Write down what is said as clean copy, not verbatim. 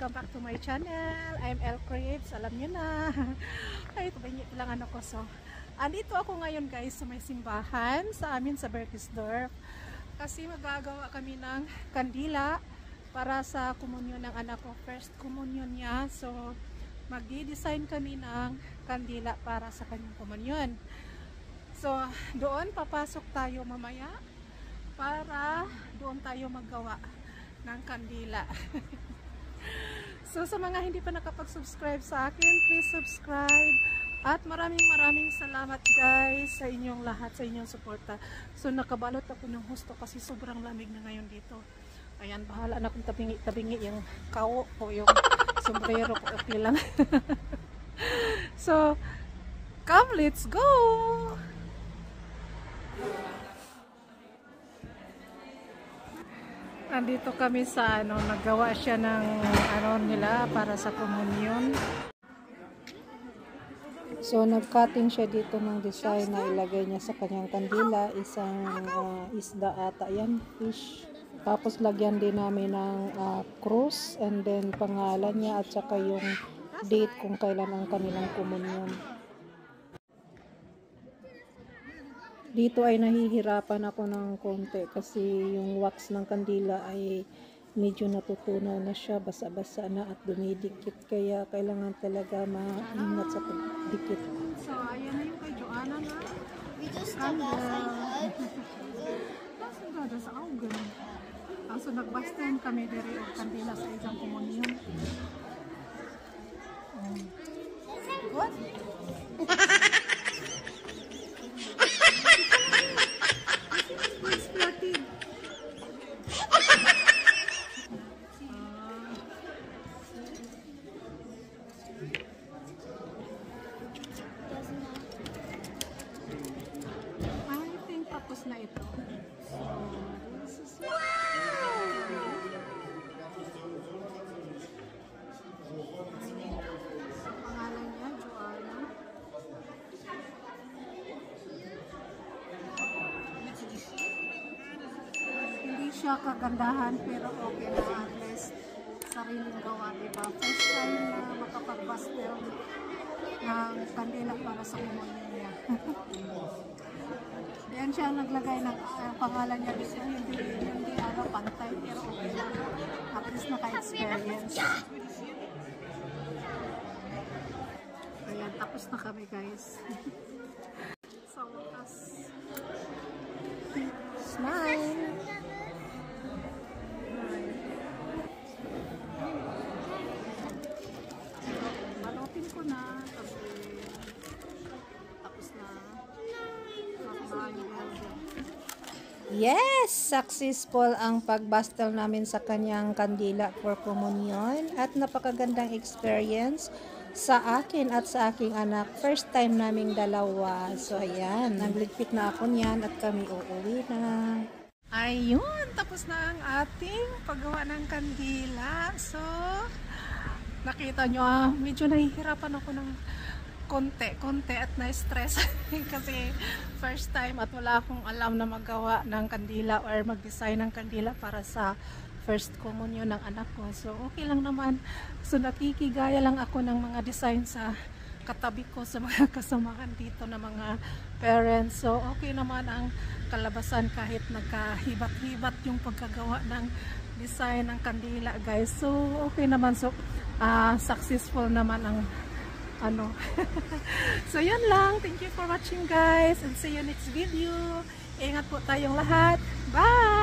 Welcome back to my channel. I'm Elle Craves. Alam nyo na. Ay, tabingi lang ano ko. So, andito ako ngayon guys sa may simbahan sa amin sa Berkesdorf. Kasi magagawa kami ng kandila para sa komunyon ng anak ko. First komunyon niya. So, magdi-design kami ng kandila para sa kanyang komunyon. So, doon papasok tayo mamaya para doon tayo maggawa ng kandila. So sa mga hindi pa nakapag-subscribe sa akin, please subscribe. At maraming salamat guys sa inyong lahat, sa inyong suporta. So nakabalot ako ng husto kasi sobrang lamig na ngayon dito. Ayan, bahala na kung tabingi yung kao o yung sombrero ko, okay lang. So, come, let's go! Andito kami sa naggawa siya ng nila para sa komunyon. So nag-cutting siya dito ng design na ilagay niya sa kanyang kandila, isang isda ata yan, fish. Tapos lagyan din namin ng cross and then pangalan niya at saka yung date kung kailan ang kanilang komunyon. Dito ay nahihirapan ako ng konti kasi yung wax ng kandila ay medyo natutunaw na siya, basa-basa na at dumidikit. Kaya kailangan talaga maingat sa pagdikit. So, ayan na yung kay Joanna na. Nasa sa augan. So, nagbastan kami diri og kandila sa isang komunyon. What? Na ito. So, this is pangalan niya, Joanna. Hindi siya kagandahan pero okay na, at least sariling gawa, diba? First time na makapag-pastel ng kandila para sa komunyon niya. Yan siya naglagay ng pangalan niya dito, hindi pantay pero okay lang. At least naka-experience. Ayan, tapos na kami guys. So, smile! Balopin ko na kasi tapos na. Yes! Successful ang pagbastel namin sa kanyang kandila for komunyon at napakagandang experience sa akin at sa aking anak. First time naming dalawa. So ayan, nagligpit na ako niyan at kami uuwi na. Ayun! Tapos na ang ating paggawa ng kandila. So, nakita nyo, medyo nahihirapan ako ng konti at na-stress kasi first time at wala akong alam na magawa ng kandila or mag-design ng kandila para sa first communion ng anak ko. So okay lang naman. So nakikigaya lang ako ng mga design sa katabi ko, sa mga kasamahan dito na mga parents. So okay naman ang kalabasan kahit nagkahibat-hibat yung pagkagawa ng design ng kandila guys. So okay naman. So successful naman ang so yun lang, thank you for watching guys and see you next video. Ingat po tayong lahat, bye.